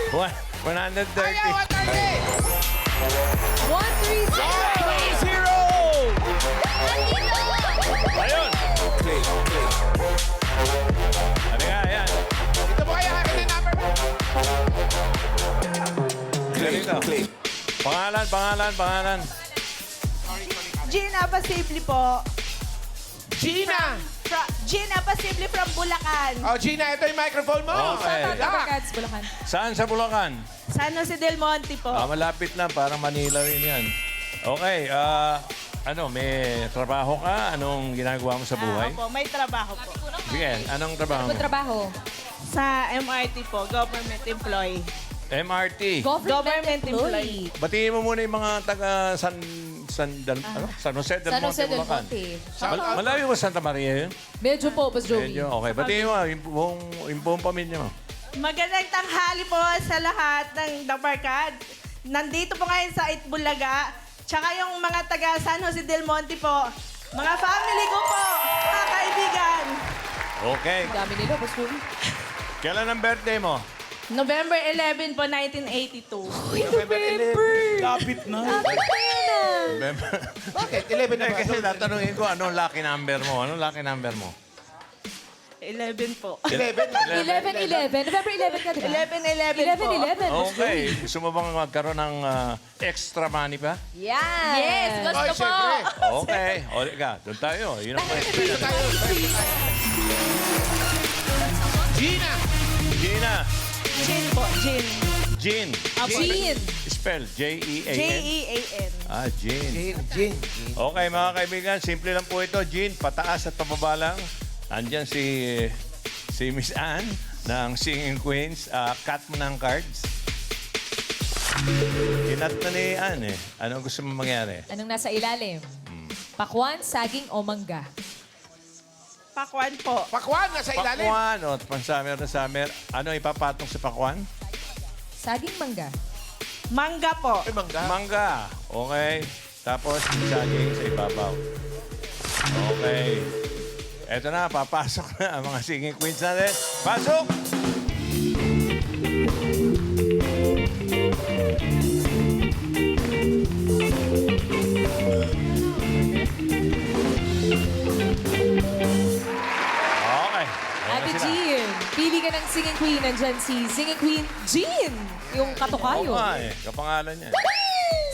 130. Ayaw, 130! 130. 0! Ayun! Ano nga, yan. Ito po kaya akin yung number. Ganito. Pangalan. Gina Pasimple po. Gina! Gina Pasimple from Bulacan. Oh, Gina, ito yung microphone mo. Okay. Cats, Bulacan. Saan sa Bulacan? San Jose del Monte po. Malapit lang. Parang Manila rin yan. Okay. May trabaho ka? Anong ginagawa mo sa buhay? Opo, may trabaho po. Sige, anong trabaho mo? Ano trabaho? Sa MRT po, government employee. MRT. Government employee. Batiin mo muna yung mga taga San Jose del San Monte, Jose del Bulacan. Monte. Malayo ba Santa Maria yun? Medyo po, Boss Joey. Medyo. Okay. Batiin mo yung buong pamilya mo. Magandang tanghali po sa lahat ng Dabarkad. Nandito po ngayon sa Itbulaga. Tsaka yung mga taga San Jose del Monte po. Mga family ko po, mga kaibigan. Okay. Ang dami nila, Boss Joey. Kailan ang birthday mo? November 11 po, 1982. Lapit na. November. Bakit? 11 na ba? Kasi tatanungin ko, anong lucky number mo? 11 po. 11? 11-11. November 11 ka, di ba? 11 po. 11-11, Boss Okay. Joey. Gusto mo bang magkaroon ng extra money pa? Yan. Yes, gusto Ay, po. syempre. Okay. O, ka, doon tayo. Yun ang question. Gina! Gina. Jean po, Jean. Jean. Jean. Spell. J-E-A-N. J-E-A-N. Jean. Gin. Okay, mga kaibigan. Simple lang po ito. Jean, pataas at pababa lang. Andyan si Miss Ann ng Singing Queens. Cut mo ng cards. Kinat na ni Ann eh. Anong gusto mo mangyari? Anong nasa ilalim? Pakwan, saging o mangga? Pakwan po. Pakwan, nasa ilalim. Pakwan. O, pan-summer na summer. Ano ipapatong sa pakwan? Saging, mangga. Mangga po. Ay, mangga. Mangga. Okay. Tapos, saging sa ibabaw. Okay. Eto na, papasok na ang mga singing queens natin. Pasok! Okay. Ayan Ate na sila. Jean, pili ka ng singing queen. Nandyan si singing queen Jean. Yung Oo katukayo. nga eh. Kapangalan niya.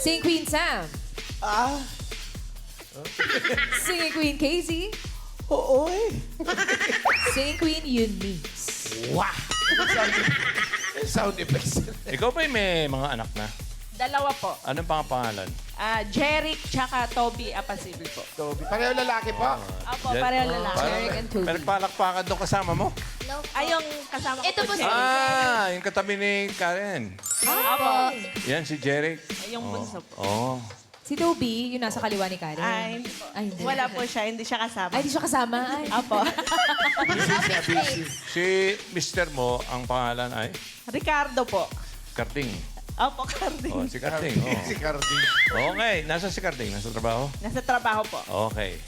Singing queen Sam. Singing queen Casey. Oo eh. Singing queen Eunice. Sound effects. Ikaw ba may mga anak na? Dalawa po. Anong pangalan? Jeric tsaka Toby Apasimple po. Toby. Pareho lalaki po. Opo, pareho lalaki. Jeric and Toby. Pero palakpakan doon kasama mo? Ay, yung kasama ko Ito po si- Jeric. Yung katabi ni Karen. Opo. Yan si Jeric. Ay, yung bunso po. Oh. Si Toby, yung nasa kaliwa ni Karen. Ay, hindi po. Ay, hindi. Wala po siya, hindi siya kasama. Ay, di siya kasama. Ay. Opo. Si Mr. mo, ang pangalan ay Ricardo po. Karting. Opo, Carding. Oh, si Karting. Si Cardi. Okay, nasa si Karting? Nasa trabaho? Nasa trabaho po. Okay.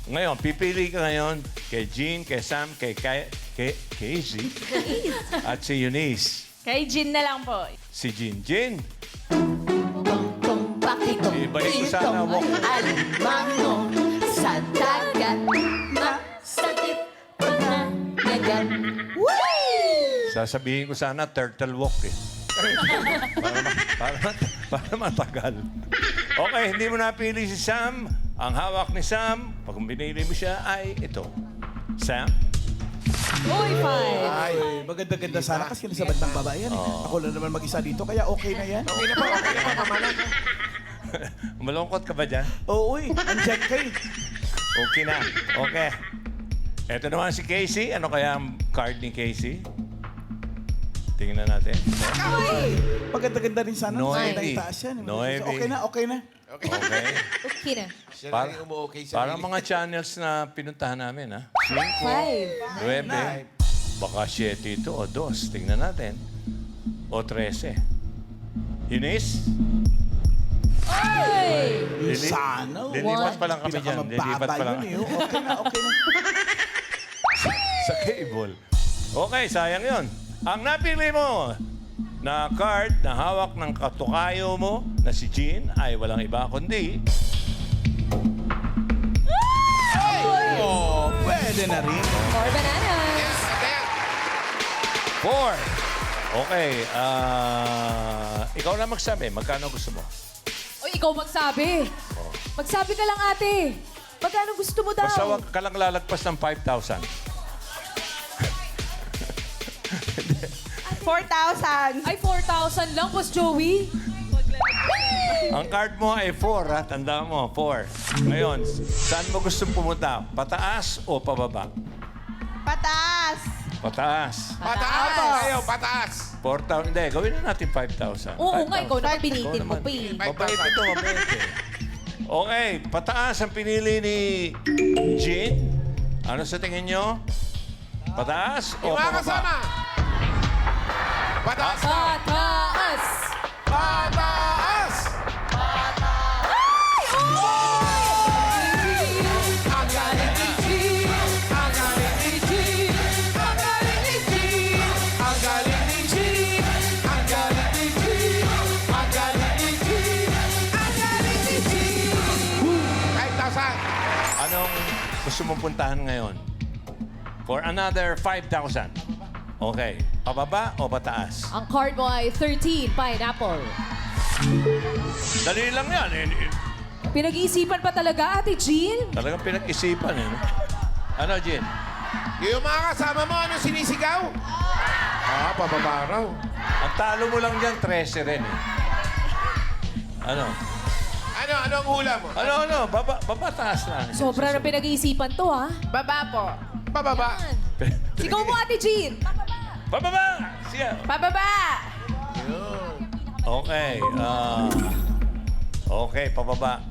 Ngayon, pipili ka ngayon kay Jean, kay Sam, kay Casey, at si Eunice. Kay Jean na lang po. Si Jean. Jean, Ibalik ko sana, walk. Alimango sa dagat masakit pagkanagan. sasabihin ko sana turtle walk eh. para matagal. Okay, hindi mo napili si Sam. Ang hawak ni Sam, pag binili mo siya, ay ito. Sam? Uy, five. Ay, maganda-ganda sana kasi sa bandang baba yan. Ako lang naman mag-isa dito, kaya okay na yan. Okay na po, pamanan. Malungkot ka ba dyan? Oo, andyan kayo. Okay na. Okay. Ito naman si Casey. Ano kaya ang card ni Casey? Tingnan natin. Ay, maganda-ganda rin sana. Noemi. Maganda itaas yan. Noemi. Okay na, okay na. Okay. Okay na. Siya Para- na yung umu-okay sa Parang mga channels na pinuntahan namin, ha? 5, 5. 9, baka 7 ito o 2. Tingnan natin. O 13. Eunice? Ay! Sana. Lilipat pa lang kami dyan. Lilipat pa lang. Yun, eh. Okay na, okay na. Sa cable. Okay, sayang yon. Ang napili mo, na card na hawak ng katukayo mo na si Jean ay walang iba kundi Oh, pwede na rin. 4 bananas. 4. Okay. Ikaw na magsabi. Magkano gusto mo? O, ikaw magsabi. Magsabi ka lang, ate. Magkano gusto mo daw? Basta huwag ka lang lalagpas ng 5,000. 4,000. Ay, 4,000 lang, Boss Joey. Ang card mo ay 4, ha? Tanda mo, 4. Ngayon, saan mo gustong pumunta? Pataas o pababa? Pataas. Pataas. Pataas! Ayaw, pataas! 4,000. Hindi, gawin na natin 5,000. Oo nga, ikaw naman 5,000. binitin mo pa eh. Mabait ito, mabait eh. Okay, pataas ang pinili ni Jean. Ano sa tingin nyo? Pataas o Yung mga pababa? kasama! Pataas na! Pataas! Pataas! Ang galing ni Jean! Ang galing ni Jean! Ang galing ni Jean! Ang galing ni Jean! Ang galing ni Jean! Ang galing ni Jean! Ang galing ni Jean! 5,000! Anong gusto mong puntahan ngayon? For another 5,000. Okay. Pababa o pataas? Ang card mo ay 13, pineapple. Dali lang yan. Pinag-iisipan pa talaga, Ate Jean? Talagang pinag-isipan eh. No? Ano, Jean? Yung mga kasama mo, ano sinisigaw? Pababa raw. Ang talo mo lang dyan, 13 rin eh. Ano? Ano ang hula mo? Ano? Baba taas lang. Sobra na pinag-iisipan to, ha? Baba po. Pababa. Sigaw mo, Ate Jean! Pababa! Siya. Pababa. Okay. Okay, pababa.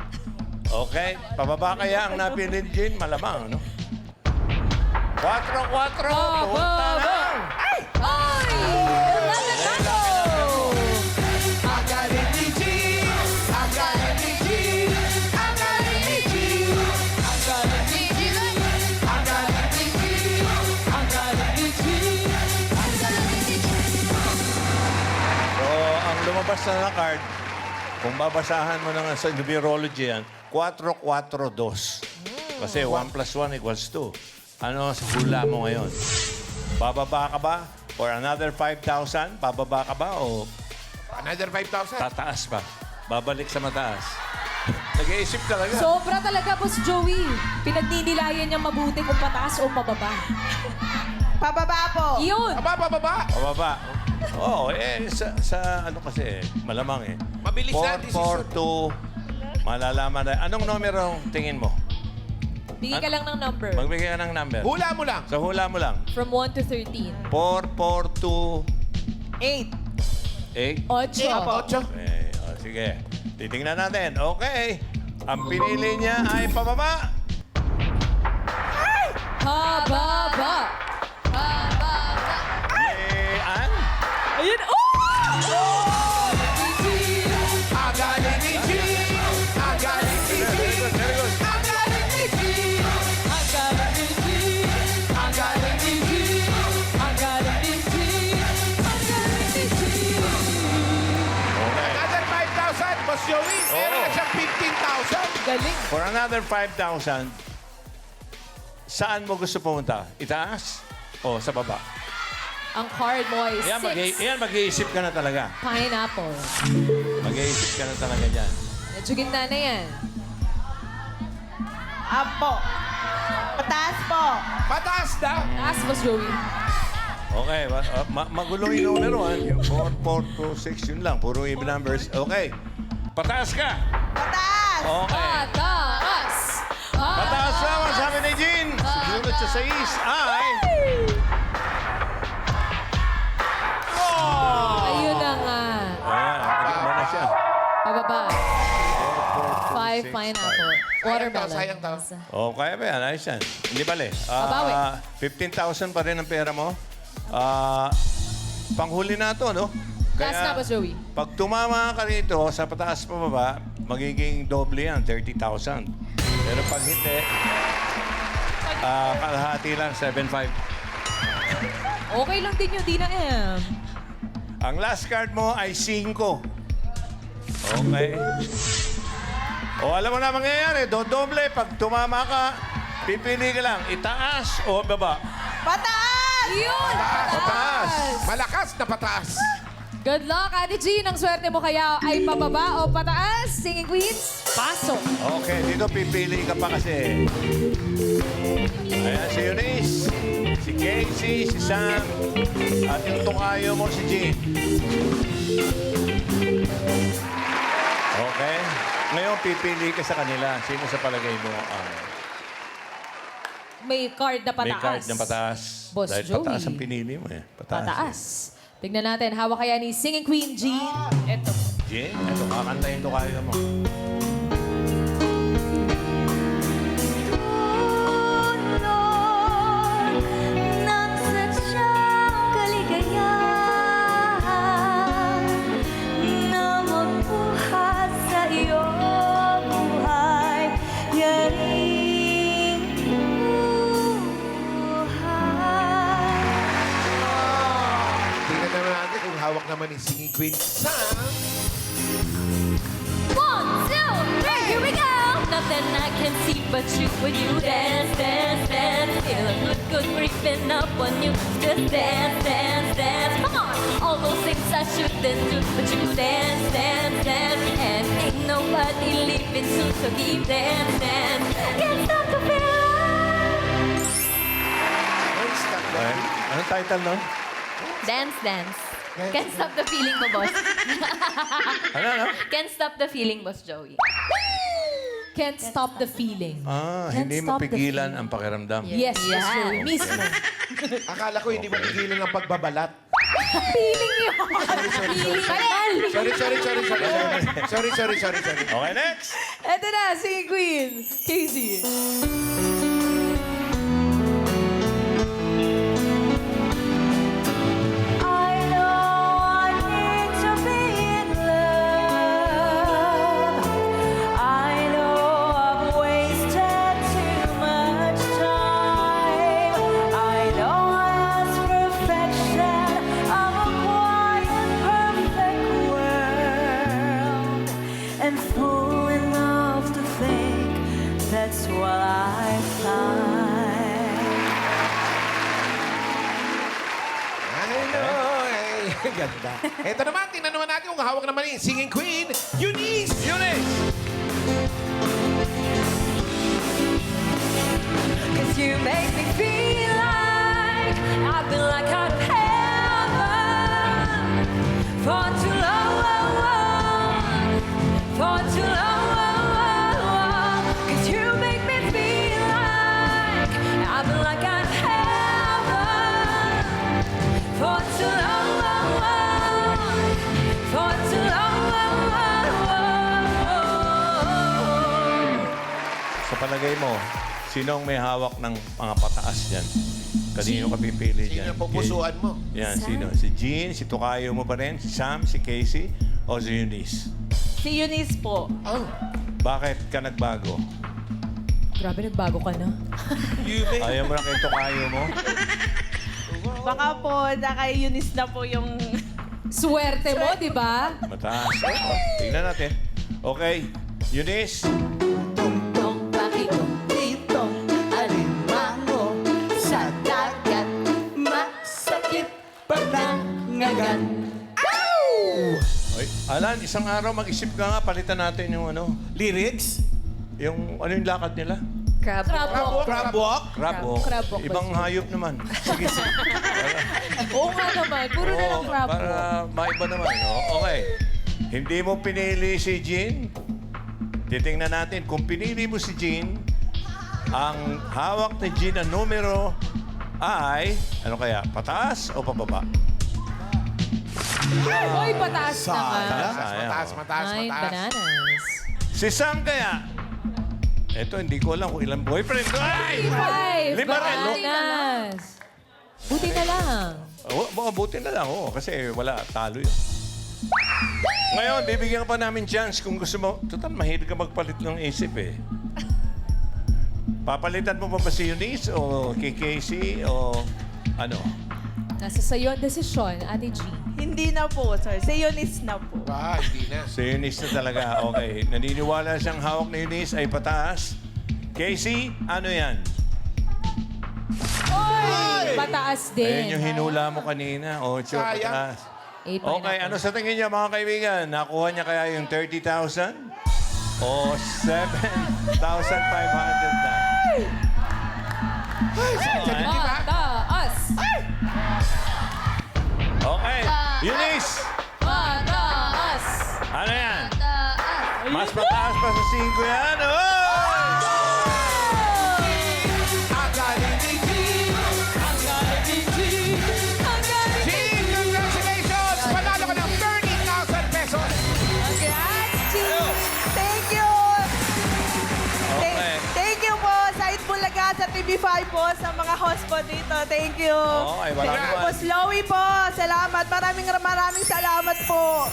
Okay, pababa kaya ang napili ni Jean? Malamang, ano? 4-4. Punta na. Ay! 11 na Ang galing ni Jean! Ang galing ni Jean! Ang galing ni Jean! Ang galing ni Jean! Ang galing ni Jean! Ang galing ni Jean! Ang galing ni Jean! So, ang lumabas na card, kung babasahan mo na nga sa numerology yan, 4-4-2. Kasi 1 plus 1 equals 2. Ano sa hula mo ngayon? Bababa ka ba? For another 5,000? Bababa ka ba o Another 5,000. tataas pa? Babalik sa mataas? Nag-iisip talaga. Sobra talaga, Boss Joey. Pinagninilayan niya mabuti kung pataas o pababa. Pababa po. Yun! Pababa. Pababa. Oo, sa ano kasi, malamang eh. Mabilis na, decision. 4-4-2. Malalaman na. Anong numero tingin mo? Bigay ka lang ng number. Magbigay ka ng number. Hula mo lang. Sa hula mo lang. From 1 to 13. 4-4-2. 8. 8? 8. 8. Okay. O, sige. Titingnan natin. Okay. Ang pinili niya ay pababa. Pababa! Pababa! Ann? Ayun! Oh! Ang galing ni Jean! Ang galing ni Jean! Very good. Ang galing ni Jean! Ang galing ni Jean! Ang galing ni Jean! Ang galing ni Jean! Ang galing ni Jean! Okay. Another 5,000, Boss Joey. Meron na siyang 15,000. Galing! For another 5,000, saan mo gusto pumunta? Itaas o sa baba? Ang card mo ay 6. Mag-iisip ka na talaga. Pineapple. Mag-iisip ka na talaga dyan. Medyo gitna na yan. Apo. Pataas po. Pataas na. Taas, Boss Joey. Okay, magulo yung numero. Yung 4, 4, 2, 6, yun lang. Puro even numbers. Okay. Pataas ka. Pataas. Okay. Pataas! Pataas lang ang sabi ni Jean. Susunod sa 6 ay... Ayun na nga. Ayan, ano na siya? Pababa. 4, 2, 5 pineapple. Watermelon. sayang tao. Oh, kaya ba yan? Ayos yan. Hindi bale. Babawi. 15,000 pa rin ang pera mo. Panghuli na to, no? Last na, Boss Joey. Pag tumama ka rito sa pataas pa baba, magiging doble yan, 30,000. Pero pag hindi, kalahati lang, 7,500. Okay lang din yung D na M. Ang last card mo ay 5. Okay. O alam mo na mangyayari, dodoble. Pag tumama ka, pipili ka lang, itaas o baba. Pataas! Yun! Pataas. Malakas na pataas. Good luck, Ate Jean. Ang swerte mo kaya ay pababa o pataas? Singing Queens, pasok. Okay, dito pipili ka pa kasi. Ayan, si Eunice, si Casey, si Sam, at yung tukayo mo, si Jean. Okay? Ngayon, pipili ka sa kanila. Sino sa palagay mo ang May card na pataas. may card ng pataas? Boss Dahil Joey. pataas ang pinili mo eh. Pataas. Tignan natin, hawak kaya ni Singing Queen Jean. Ito. Jean, ito, kakanta yung tukayo mo. Nang sadyang kaligayahan na magbuhat sa iyong buhay, yaring buhay. Tingnan naman natin kung hawak naman ni Singing Queen Sam. 1, 2, 3, here we go! Nothing I can see but you when you dance, dance, dance. Feel a good, good creeping up on you. Just dance, dance, dance. Come on! All those things I shouldn't do, but you dance, dance, dance. And ain't nobody leaving soon, so keep dance, dance. Can't stop the feeling. Okay. Anong title nun? Dance, dance. Can't stop the feeling mo, boss. Ano? Can't stop the feeling, boss Joey. Can't stop the feeling. Can't Hindi mo stop the pigilan feeling. ang pakiramdam. Yes, Boss Joey. Mismo. Akala ko hindi mo pigilan ang pagbabalat. Feeling yun. Feeling. Sorry. Okay, next! Ito na, Singing Queen. Casey. I know I need to be in love. I know I've wasted too much time. I know I ask perfection. I'm a quiet, perfect world, and fool enough to think that's what I find. I know. Ay, ganda. Ito naman, tingnan naman natin kung hawak naman ni Singing Queen, Eunice! Cause you make me feel like I've been like out of heaven for too long, for too long. Cause you make me feel like I've been like out of heaven for too long, for too long. Sa palagay mo, sino ang may hawak ng mga pataas dyan? Kanino ka pipili Sino dyan? ang pupusuan mo? Yan, sino? Si Jean, si Tukayo mo pa rin, si Sam, si Casey, o si Eunice? Si Eunice po. Oh, Bakit ka nagbago? Grabe, nagbago ka na. Ayaw mo na kay Tukayo mo? Baka po, kay Eunice na po yung... Swerte mo, di ba? Mataas. Tingnan natin. Okay, Eunice. Tungtong pakitong ditong alimango sa dagat, masakit pag nangagat. Oy, Alan, isang araw mag-isip ka nga, palitan natin yung ano, Lyrics? yung ano yung lakad nila? Crab walk. Crab walk? Crab walk. Crab walk ba Ibang siya? hayop naman. Sige, sige. Oo nga naman. Puro na lang crab para walk. maiba naman. Okay. Hindi mo pinili si Jean. Titingnan natin kung pinili mo si Jean, ang hawak ni Jean na numero ay, ano kaya, pataas o pababa? Hoy, pataas naman. Sayang. mataas. Nine bananas. Si Sam kaya, eto hindi ko alam kung ilang boyfriend. Ay! Five Lima rin, no? bananas. Buti na lang. Buti na lang, oo. Kasi wala, talo yun. Ngayon, bibigyan ka pa namin chance kung gusto mo. Total, mahilig ka magpalit ng isip eh. Papalitan mo pa ba si Eunice o kay Casey o ano? Nasa sa'yo ang desisyon, Ate G. Hindi na po, sir. Si Eunice na po. Hindi na. So, Eunice na talaga. Okay. Naniniwala siyang hawak ni Eunice ay pataas. Casey, ano yan? Pataas Ayun din. yung hinula mo kanina. 8, Sayang. pataas. 8 Okay, ano sa tingin niyo mga kaibigan? Nakuha niya kaya yung 30,000? O 7,500 na? Pataas. Okay. Eunice, Pataas. ano yan? Pataas. Mas mataas pa sa 5 yan. Oh! Ang galing ni G! Ang galing ni G. Ang galing G, congratulations! Panalo ka ng 30,000 pesos! Congrats, G. Thank you! Okay. Thank you po sa Itbulaga, sa TV5 po, sa mga host po dito. Thank you. Okay, walang Thank you po, naman. Slowy po. Salamat. Maraming salamat po.